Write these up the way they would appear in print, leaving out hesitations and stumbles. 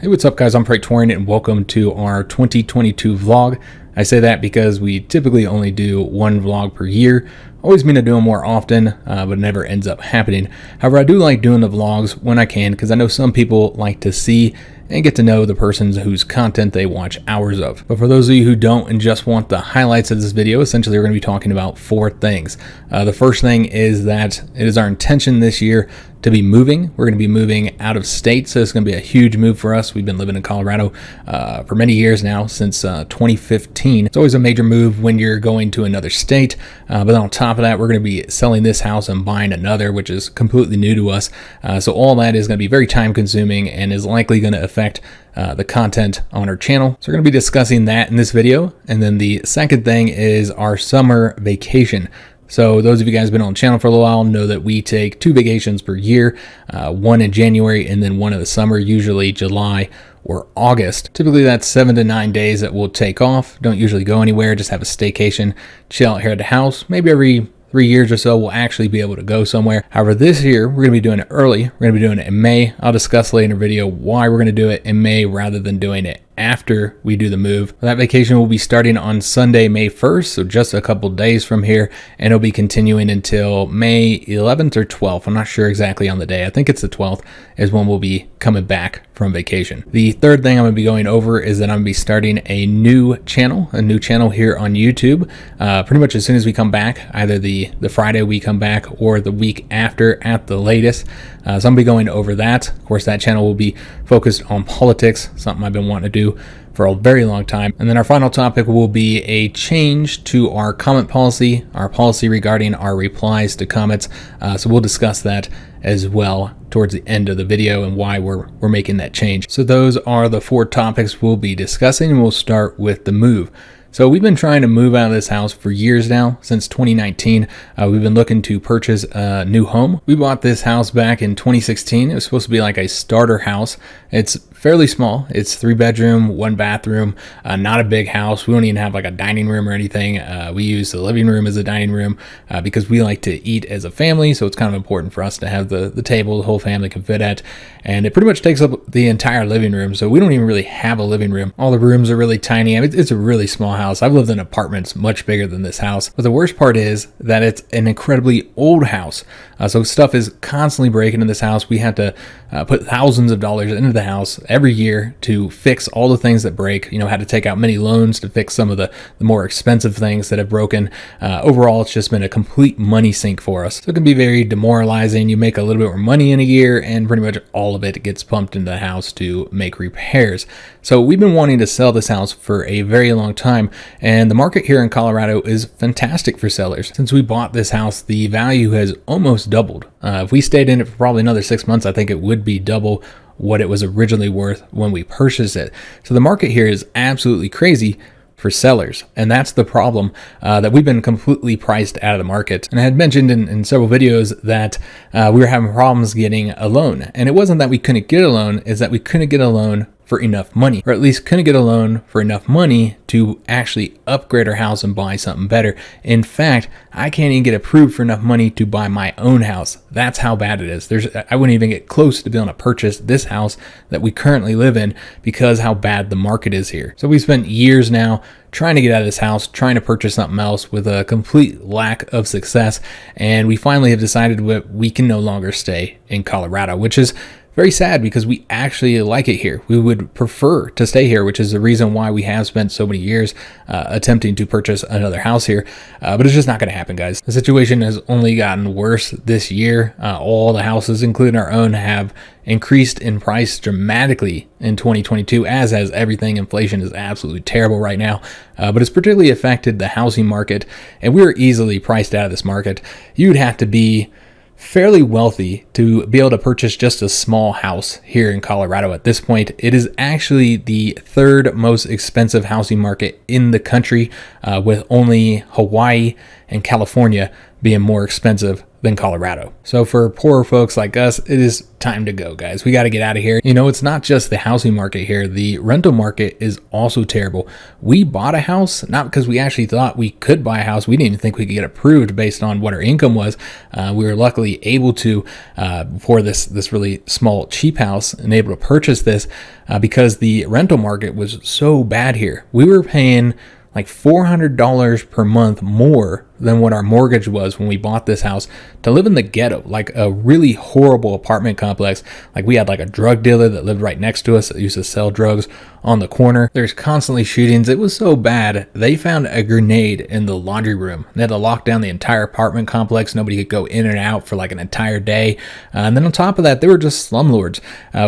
Hey, what's up guys? I'm Praetorian and welcome to our 2022 vlog. I say that because we typically only do one vlog per year. Always mean to do them more often, but it never ends up happening. However, I do like doing the vlogs when I can because I know some people like to see and get to know the persons whose content they watch hours of. But for those of you who don't and just want the highlights of this video, essentially we're going to be talking about four things. The first thing is that it is our intention this year to be moving. We're going to be moving out of state, so it's going to be a huge move for us. We've been living in Colorado for many years now, since 2015. It's always a major move when you're going to another state, but then on top of that, we're going to be selling this house and buying another, which is completely new to us. So all that is going to be very time consuming and is likely going to affect the content on our channel. So we're going to be discussing that in this video. And then the second thing is our summer vacation. So those of you guys who've been on the channel for a little while know that we take 2 vacations per year, one in January and then one in the summer, usually July or August. Typically that's 7 to 9 days that we'll take off. Don't usually go anywhere, just have a staycation, chill out here at the house. Maybe every 3 years or so we'll actually be able to go somewhere. However, this year we're going to be doing it early. We're going to be doing it in May. I'll discuss later in the video why we're going to do it in May rather than doing it after we do the move. That vacation will be starting on Sunday, May 1st, so just a couple days from here, and it'll be continuing until May 11th or 12th. I'm not sure exactly on the day. I think it's the 12th is when we'll be coming back from vacation. The third thing I'm going to be going over is that I'm going to be starting a new channel here on YouTube, pretty much as soon as we come back, either the Friday we come back or the week after at the latest. So I'm going to be going over that. Of course, that channel will be focused on politics, something I've been wanting to do for a very long time. And then our final topic will be a change to our comment policy, our policy regarding our replies to comments. So we'll discuss that as well towards the end of the video and why we're making that change. So those are the 4 topics we'll be discussing, and we'll start with the move. So we've been trying to move out of this house for years now, since 2019. We've been looking to purchase a new home. We bought this house back in 2016. It was supposed to be like a starter house. It's fairly small. It's 3 bedroom, 1 bathroom, not a big house. We don't even have like a dining room or anything. We use the living room as a dining room because we like to eat as a family. So it's kind of important for us to have the table the whole family can fit at. And it pretty much takes up the entire living room. So we don't even really have a living room. All the rooms are really tiny. I mean, it's a really small house. I've lived in apartments much bigger than this house. But the worst part is that it's an incredibly old house. So stuff is constantly breaking in this house. We have to put thousands of dollars into the house every year to fix all the things that break. You know, had to take out many loans to fix some of the more expensive things that have broken. Overall, it's just been a complete money sink for us. So it can be very demoralizing. You make a little bit more money in a year and pretty much all of it gets pumped into the house to make repairs. So we've been wanting to sell this house for a very long time, and the market here in Colorado is fantastic for sellers. Since we bought this house, the value has almost doubled. If we stayed in it for probably another 6 months, I think it would be double what it was originally worth when we purchased it. So the market here is absolutely crazy for sellers, and that's the problem, that we've been completely priced out of the market. And I had mentioned in several videos that we were having problems getting a loan, and it wasn't that we couldn't get a loan, is that we couldn't get a loan for enough money, or at least couldn't get a loan for enough money to actually upgrade our house and buy something better. In fact, I can't even get approved for enough money to buy my own house. That's how bad it is. I wouldn't even get close to being able to purchase this house that we currently live in because how bad the market is here. So we spent years now trying to get out of this house, trying to purchase something else with a complete lack of success. And we finally have decided that we can no longer stay in Colorado, which is very sad because we actually like it here. We would prefer to stay here, which is the reason why we have spent so many years attempting to purchase another house here. But it's just not going to happen, guys. The situation has only gotten worse this year. All the houses, including our own, have increased in price dramatically in 2022, as has everything. Inflation is absolutely terrible right now, but it's particularly affected the housing market, and we're easily priced out of this market. You'd have to be fairly wealthy to be able to purchase just a small house here in Colorado at this point. It is actually the 3rd most expensive housing market in the country, with only Hawaii and California being more expensive than Colorado. So for poorer folks like us, it is time to go, guys. We got to get out of here. You know, it's not just the housing market here. The rental market is also terrible. We bought a house, not because we actually thought we could buy a house. We didn't even think we could get approved based on what our income was. We were luckily able to, for this really small, cheap house, and able to purchase this because the rental market was so bad here. We were paying like $400 per month more than what our mortgage was when we bought this house to live in the ghetto, like a really horrible apartment complex. Like we had like a drug dealer that lived right next to us that used to sell drugs on the corner. There's constantly shootings. It was so bad. They found a grenade in the laundry room. They had to lock down the entire apartment complex. Nobody could go in and out for like an entire day. And then on top of that, they were just slumlords.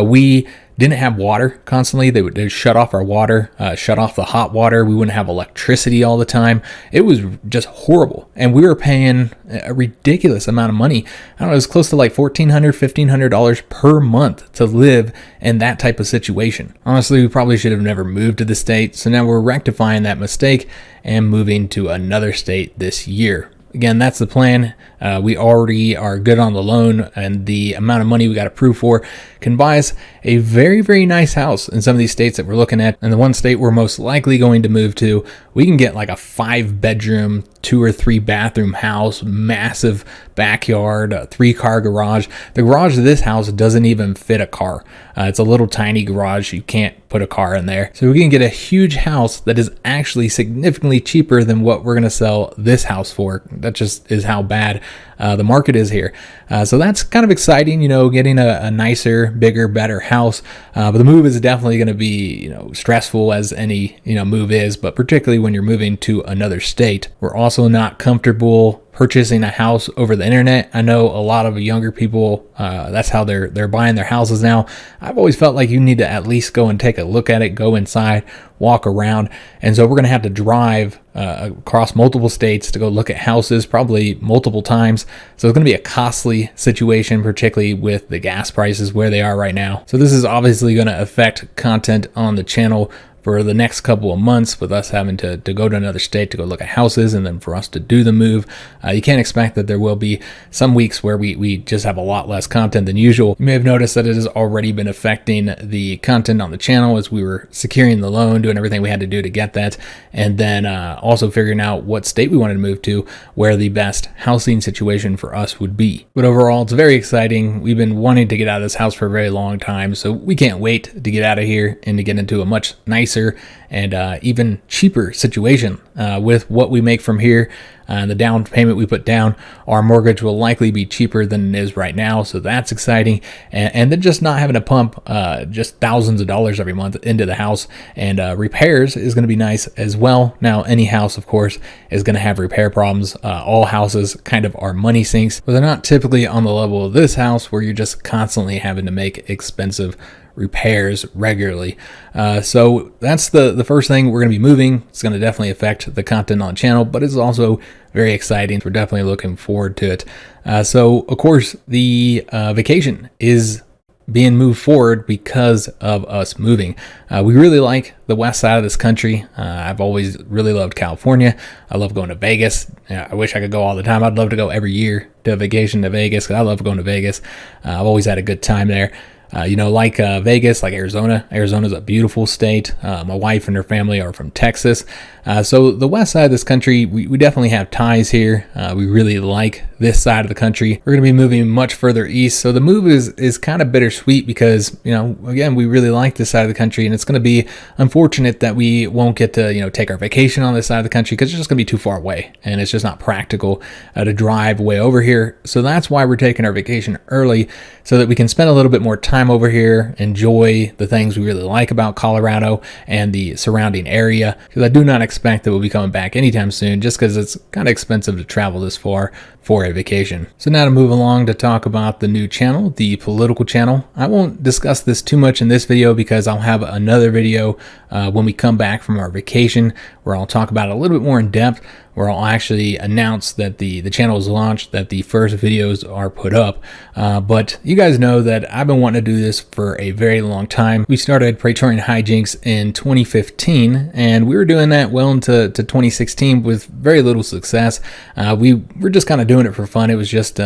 We didn't have water constantly. They would shut off our water, shut off the hot water. We wouldn't have electricity all the time. It was just horrible. And we were paying a ridiculous amount of money. I don't know, it was close to like $1,400, $1,500 per month to live in that type of situation. Honestly, we probably should have never moved to the state. So now we're rectifying that mistake and moving to another state this year. Again, that's the plan. We already are good on the loan, and the amount of money we got approved for can buy us a very, very nice house in some of these states that we're looking at. And the one state we're most likely going to move to, we can get like a 5-bedroom, 2 or 3 bathroom house, massive backyard, a 3-car garage. The garage of this house doesn't even fit a car. It's a little tiny garage. You can't put a car in there. So we can get a huge house that is actually significantly cheaper than what we're going to sell this house for. That just is how bad the market is here. So that's kind of exciting, you know, getting a nicer, bigger, better house. But the move is definitely going to be, you know, stressful as any, you know, move is, but particularly when you're moving to another state. We're also not comfortable purchasing a house over the internet. I know a lot of younger people, that's how they're buying their houses now. I've always felt like you need to at least go and take a look at it, go inside, walk around. And so we're going to have to drive across multiple states to go look at houses, probably multiple times. So it's going to be a costly situation, particularly with the gas prices where they are right now. So this is obviously going to affect content on the channel for the next couple of months, with us having to go to another state to go look at houses, and then for us to do the move. You can't expect that there will be some weeks where we just have a lot less content than usual. You may have noticed that it has already been affecting the content on the channel as we were securing the loan, doing everything we had to do to get that, and then also figuring out what state we wanted to move to, where the best housing situation for us would be. But overall, it's very exciting. We've been wanting to get out of this house for a very long time, so we can't wait to get out of here and to get into a much nicer and even cheaper situation with what we make from here. The down payment we put down, our mortgage will likely be cheaper than it is right now, so that's exciting. And then just not having to pump just thousands of dollars every month into the house, and repairs is going to be nice as well. Now, any house, of course, is going to have repair problems. All houses kind of are money sinks, but they're not typically on the level of this house where you're just constantly having to make expensive repairs regularly. So that's the first thing. We're going to be moving. It's going to definitely affect the content on the channel, but it's also very exciting. We're definitely looking forward to it. So of course the vacation is being moved forward because of us moving. We really like the west side of this country. I've always really loved California. I love going to Vegas. I wish I could go all the time. I'd love to go every year to vacation to Vegas, because I love going to Vegas. I've always had a good time there. Like Vegas, like Arizona. Arizona's a beautiful state. My wife and her family are from Texas. So the west side of this country, we definitely have ties here. We really like this side of the country. We're going to be moving much further east. So the move is kind of bittersweet because, again, we really like this side of the country, and it's going to be unfortunate that we won't get to, take our vacation on this side of the country because it's just going to be too far away, and it's just not practical to drive way over here. So that's why we're taking our vacation early, so that we can spend a little bit more time over here, enjoy the things we really like about Colorado and the surrounding area, because I do not expect that we'll be coming back anytime soon, just because it's kind of expensive to travel this far for a vacation. So now to move along to talk about the new channel, the political channel. I won't discuss this too much in this video because I'll have another video when we come back from our vacation where I'll talk about it a little bit more in depth. where I'll actually announce that the channel is launched, that the first videos are put up. But you guys know that I've been wanting to do this for a very long time. We started Praetorian HiJynx in 2015, and we were doing that well into 2016 with very little success. We were just kind of doing it for fun. It was just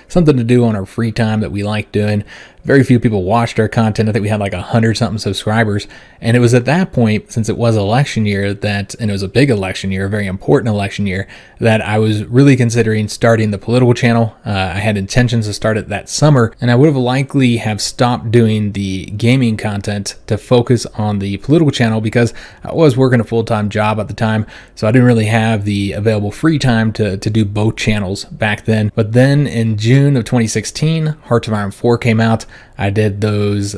something to do on our free time that we liked doing. Very few people watched our content. I think we had like 100-something subscribers. And it was at that point, since it was election year, and it was a big election year, a very important election year, that I was really considering starting the political channel. I had intentions to start it that summer, and I would have likely have stopped doing the gaming content to focus on the political channel because I was working a full-time job at the time, so I didn't really have the available free time to do both channels back then. But then in June of 2016, Hearts of Iron 4 came out. I did those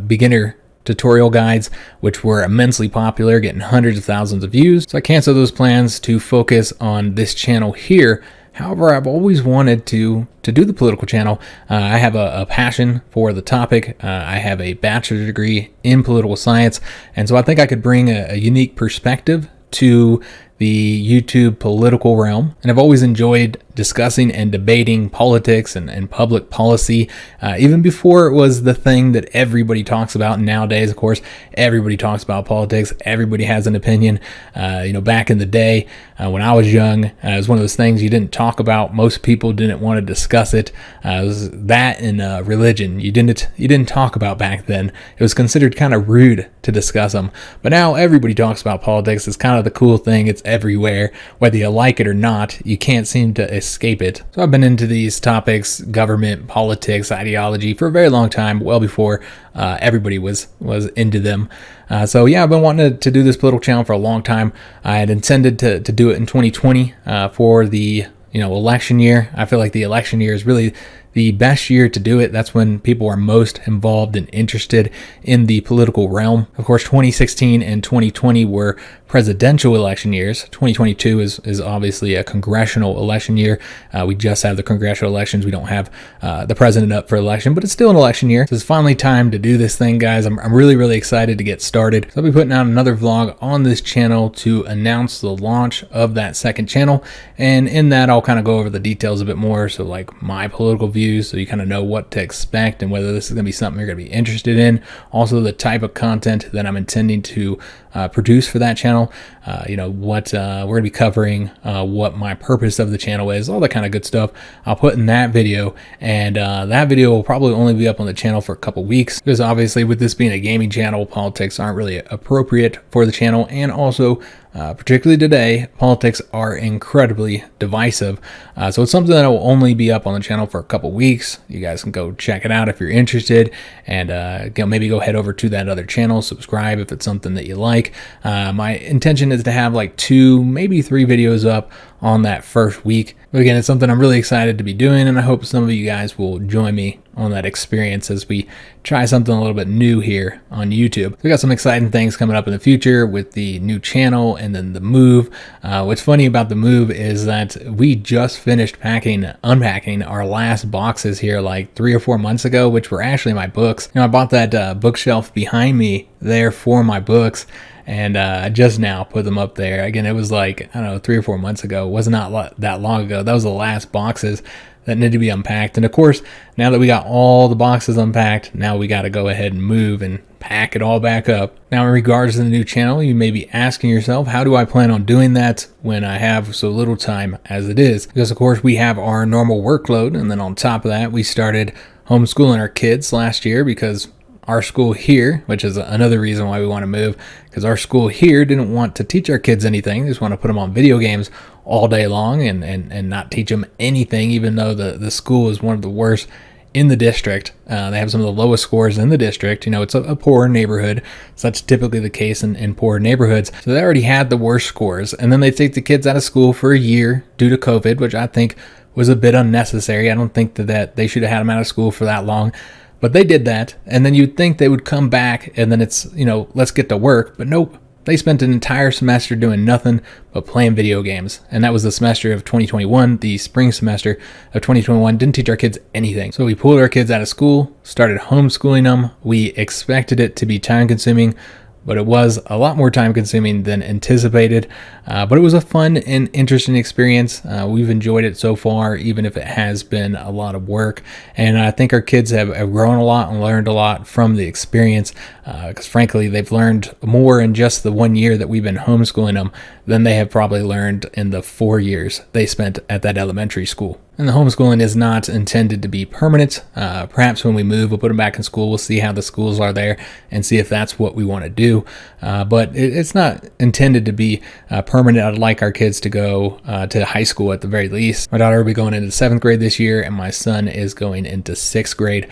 beginner tutorial guides, which were immensely popular, getting hundreds of thousands of views. So I canceled those plans to focus on this channel here. However, I've always wanted to do the political channel. I have a passion for the topic. I have a bachelor's degree in political science, and so I think I could bring a unique perspective to the YouTube political realm. And I've always enjoyed discussing and debating politics and public policy, even before it was the thing that everybody talks about. And nowadays, of course, everybody talks about politics. Everybody has an opinion. Back in the day, when I was young, it was one of those things you didn't talk about. Most people didn't want to discuss it. It was that and religion. You didn't talk about back then. It was considered kind of rude to discuss them. But now everybody talks about politics. It's kind of the cool thing. It's everywhere. Whether you like it or not, you can't seem to escape it. So I've been into these topics, government, politics, ideology, for a very long time, well before everybody was into them. So yeah, I've been wanting to do this political channel for a long time. I had intended to do it in 2020 for the election year. I feel like the election year is really the best year to do it. That's when people are most involved and interested in the political realm. Of course, 2016 and 2020 were presidential election years. 2022 is obviously a congressional election year. We just have the congressional elections. We don't have the president up for election, but it's still an election year. So it's finally time to do this thing, guys. I'm really, really excited to get started. So I'll be putting out another vlog on this channel to announce the launch of that second channel. And in that, I'll kind of go over the details a bit more. So like my political views, so you kind of know what to expect and whether this is going to be something you're going to be interested in. Also the type of content that I'm intending to produce for that channel. What we're going to be covering, what my purpose of the channel is, all that kind of good stuff I'll put in that video. And that video will probably only be up on the channel for a couple weeks because obviously with this being a gaming channel, politics aren't really appropriate for the channel. And also, particularly today, politics are incredibly divisive. So it's something that will only be up on the channel for a couple weeks. You guys can go check it out if you're interested, and maybe go head over to that other channel, subscribe if it's something that you like. My intention is to have like 2, maybe 3 videos up on that first week. But again, it's something I'm really excited to be doing, and I hope some of you guys will join me on that experience as we try something a little bit new here on YouTube. We got some exciting things coming up in the future with the new channel and then the move. What's funny about the move is that we just finished unpacking our last boxes here like 3 or 4 months ago, which were actually my books. I bought that bookshelf behind me there for my books, and I just now put them up there. Again, it was like, I don't know, 3 or 4 months ago. It was not that long ago. That was the last boxes that need to be unpacked. And of course, now that we got all the boxes unpacked, now we got to go ahead and move and pack it all back up. Now, in regards to the new channel, you may be asking yourself, how do I plan on doing that when I have so little time as it is? Because of course we have our normal workload, and then on top of that, we started homeschooling our kids last year because our school here, which is another reason why we want to move, because our school here didn't want to teach our kids anything. They just want to put them on video games all day long and not teach them anything, even though the school is one of the worst in the district. They have some of the lowest scores in the district. It's a poor neighborhood, so that's typically the case in poor neighborhoods. So they already had the worst scores, and then they take the kids out of school for a year due to COVID, which I think was a bit unnecessary. I don't think that they should have had them out of school for that long. But they did that, and then you'd think they would come back, and then it's, let's get to work. But nope, they spent an entire semester doing nothing but playing video games. And that was the semester of 2021, the spring semester of 2021. Didn't teach our kids anything. So we pulled our kids out of school, started homeschooling them. We expected it to be time consuming. but it was a lot more time consuming than anticipated. But it was a fun and interesting experience. We've enjoyed it so far, even if it has been a lot of work. And I think our kids have grown a lot and learned a lot from the experience, because frankly, they've learned more in just the 1 year that we've been homeschooling them than they have probably learned in the 4 years they spent at that elementary school. And the homeschooling is not intended to be permanent. Perhaps when we move, we'll put them back in school. We'll see how the schools are there and see if that's what we want to do. But it's not intended to be permanent. I'd like our kids to go to high school at the very least. My daughter will be going into 7th grade this year, and my son is going into 6th grade.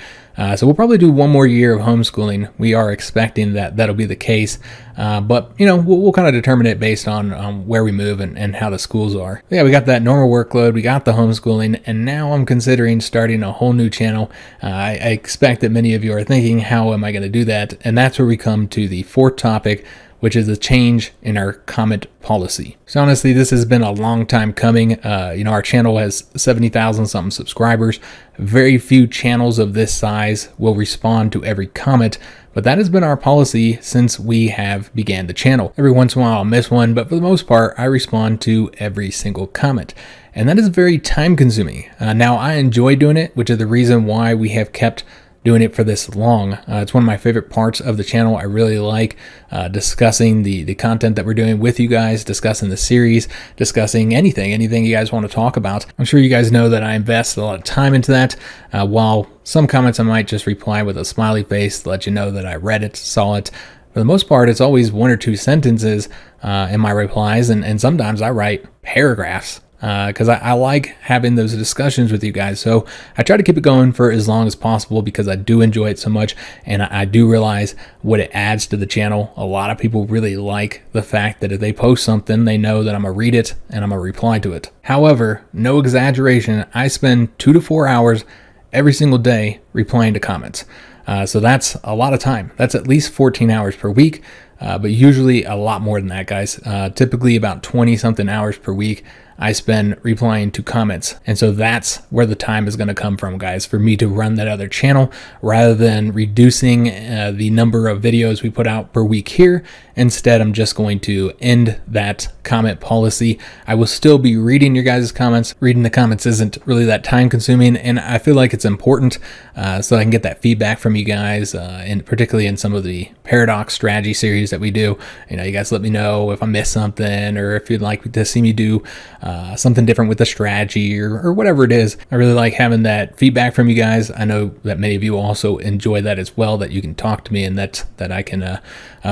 So we'll probably do 1 more year of homeschooling. We are expecting that that'll be the case. But, we'll kind of determine it based on where we move and how the schools are. But yeah, we got that normal workload. We got the homeschooling. And now I'm considering starting a whole new channel. I expect that many of you are thinking, how am I going to do that? And that's where we come to the 4th topic, which is a change in our comment policy. So honestly, this has been a long time coming. Our channel has 70,000 something subscribers. Very few channels of this size will respond to every comment, but that has been our policy since we have began the channel. Every once in a while I'll miss one, but for the most part, I respond to every single comment. And that is very time consuming. Now I enjoy doing it, which is the reason why we have kept doing it for this long. It's one of my favorite parts of the channel. I really like discussing the content that we're doing with you guys, discussing the series, discussing anything you guys want to talk about. I'm sure you guys know that I invest a lot of time into that. While some comments I might just reply with a smiley face to let you know that I read it, saw it. For the most part, it's always 1 or 2 sentences in my replies, and sometimes I write paragraphs. Because I like having those discussions with you guys. So I try to keep it going for as long as possible because I do enjoy it so much, and I do realize what it adds to the channel. A lot of people really like the fact that if they post something, they know that I'm going to read it and I'm going to reply to it. However, no exaggeration, I spend 2 to 4 hours every single day replying to comments. So that's a lot of time. That's at least 14 hours per week, but usually a lot more than that, guys. Typically about 20 something hours per week I spend replying to comments. And so that's where the time is going to come from, guys, for me to run that other channel rather than reducing the number of videos we put out per week here. Instead, I'm just going to end that comment policy. I will still be reading your guys' comments. Reading the comments isn't really that time consuming, and I feel like it's important so I can get that feedback from you guys, and particularly in some of the paradox strategy series that we do. You guys let me know if I missed something or if you'd like to see me do something different with the strategy or whatever it is. I really like having that feedback from you guys. I know that many of you also enjoy that as well, that you can talk to me and that I can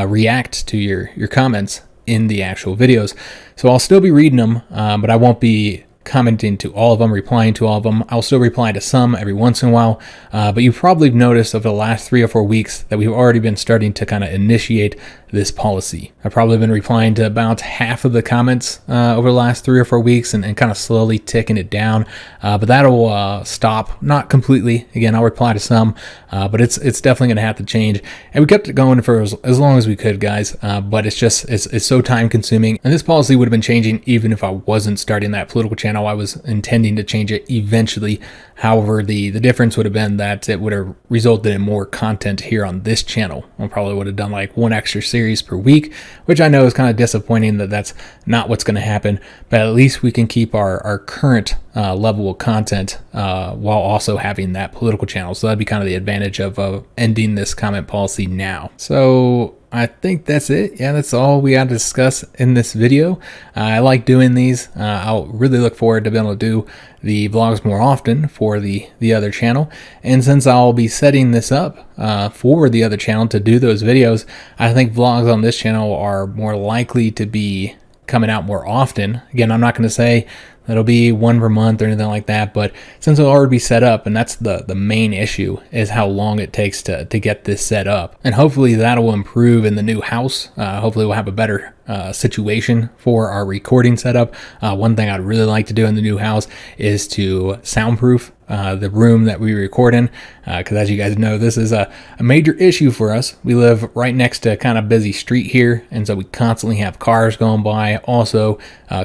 react to your comments in the actual videos. So I'll still be reading them, but I won't be commenting to all of them, replying to all of them. I'll still reply to some every once in a while, but you've probably noticed over the last 3 or 4 weeks that we've already been starting to kind of initiate this policy. I've probably been replying to about half of the comments over the last 3 or 4 weeks and kind of slowly ticking it down, but that'll stop, not completely. Again, I'll reply to some, but it's definitely going to have to change. And we kept it going for as long as we could, guys, but it's so time consuming. And this policy would have been changing even if I wasn't starting that political channel. I was intending to change it eventually. However, the difference would have been that it would have resulted in more content here on this channel. I probably would have done like 1 extra series per week, which I know is kind of disappointing that that's not what's going to happen, but at least we can keep our current level of content while also having that political channel. So that'd be kind of the advantage of ending this comment policy now. So I think that's it. Yeah, that's all we got to discuss in this video. I like doing these. I'll really look forward to being able to do the vlogs more often for the other channel. And since I'll be setting this up for the other channel to do those videos, I think vlogs on this channel are more likely to be coming out more often. Again, I'm not going to say that'll be 1 per month or anything like that, but since it'll already be set up, and that's the main issue, is how long it takes to get this set up. And hopefully that'll improve in the new house. Hopefully we'll have a better situation for our recording setup. One thing I'd really like to do in the new house is to soundproof the room that we record in, because as you guys know, this is a major issue for us. We live right next to a kind of busy street here, and so we constantly have cars going by. Also,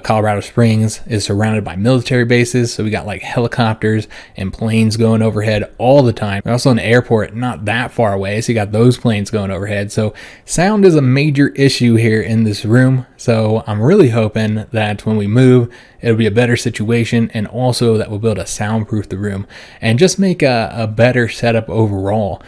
Colorado Springs is surrounded by military bases, so we got like helicopters and planes going overhead all the time. We're also an airport not that far away, so you got those planes going overhead. So sound is a major issue here in this room. So I'm really hoping that when we move, it'll be a better situation, and also that we'll be able to soundproof the room and just make a better setup overall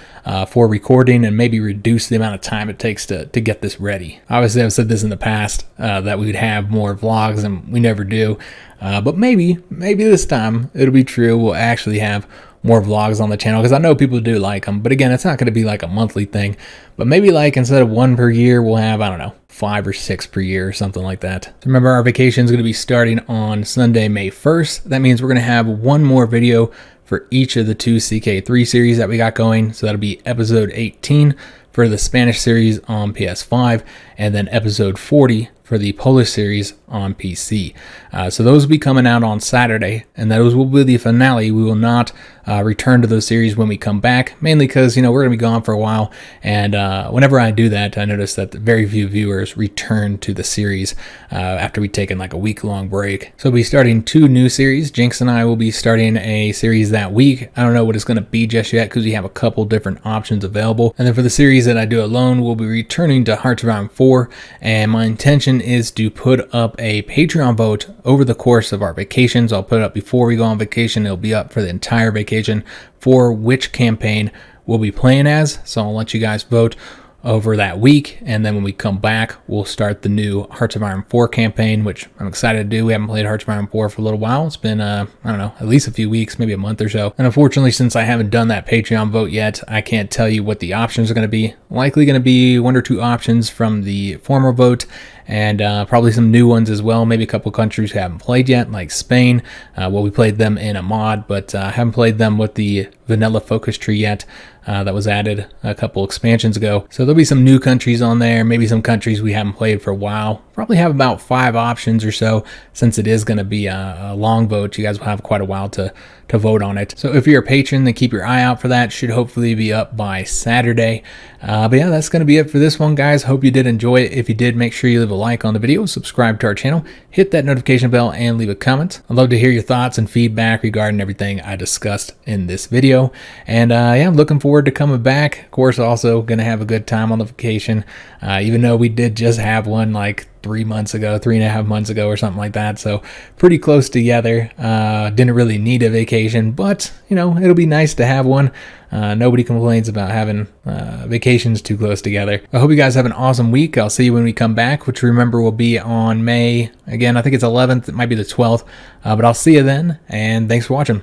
for recording, and maybe reduce the amount of time it takes to get this ready. Obviously, I've said this in the past that we'd have more vlogs, and we never do. But maybe this time it'll be true. We'll actually have more vlogs on the channel, because I know people do like them. But again, it's not going to be like a monthly thing. But maybe like instead of 1 per year, we'll have, I don't know, 5 or 6 per year or something like that. So remember, our vacation is going to be starting on Sunday, May 1st. That means we're going to have one more video for each of the 2 CK3 series that we got going. So that'll be episode 18 for the Spanish series on PS5, and then episode 40 for the Polish series on PC. So those will be coming out on Saturday, and those will be the finale. We will not return to those series when we come back, mainly because, we're going to be gone for a while, and whenever I do that, I notice that very few viewers return to the series after we've taken like a week-long break. So we'll be starting 2 new series. Jinx and I will be starting a series that week. I don't know what it's going to be just yet, because we have a couple different options available. And then for the series that I do alone, we'll be returning to Hearts of Iron 4, and my intention is to put up a Patreon vote over the course of our vacations. I'll put it up before we go on vacation. It'll be up for the entire vacation for which campaign we'll be playing as. So I'll let you guys vote over that week, and then when we come back, we'll start the new Hearts of Iron 4 campaign, which I'm excited to do. We haven't played Hearts of Iron 4 for a little while. It's been, I don't know, at least a few weeks, maybe a month or so. And unfortunately, since I haven't done that Patreon vote yet, I can't tell you what the options are going to be. Likely going to be 1 or 2 options from the former vote, and probably some new ones as well. Maybe a couple countries who haven't played yet, like Spain. Well, we played them in a mod, but haven't played them with the vanilla focus tree yet. That was added a couple expansions ago. So there'll be some new countries on there, maybe some countries we haven't played for a while. Probably have about 5 options or so, since it is going to be a long vote. You guys will have quite a while to vote on it. So if you're a patron, then keep your eye out for that. Should hopefully be up by Saturday. But yeah, that's going to be it for this one, guys. Hope you did enjoy it. If you did, make sure you leave a like on the video, subscribe to our channel, hit that notification bell, and leave a comment. I'd love to hear your thoughts and feedback regarding everything I discussed in this video. And yeah, I'm looking forward to coming back. Of course, also going to have a good time on the vacation, even though we did just have one like 3.5 months ago or something like that. So pretty close together. Didn't really need a vacation, but it'll be nice to have one. Nobody complains about having vacations too close together. I hope you guys have an awesome week. I'll see you when we come back, which remember will be on May, again, I think it's 11th, it might be the 12th, but I'll see you then, and thanks for watching.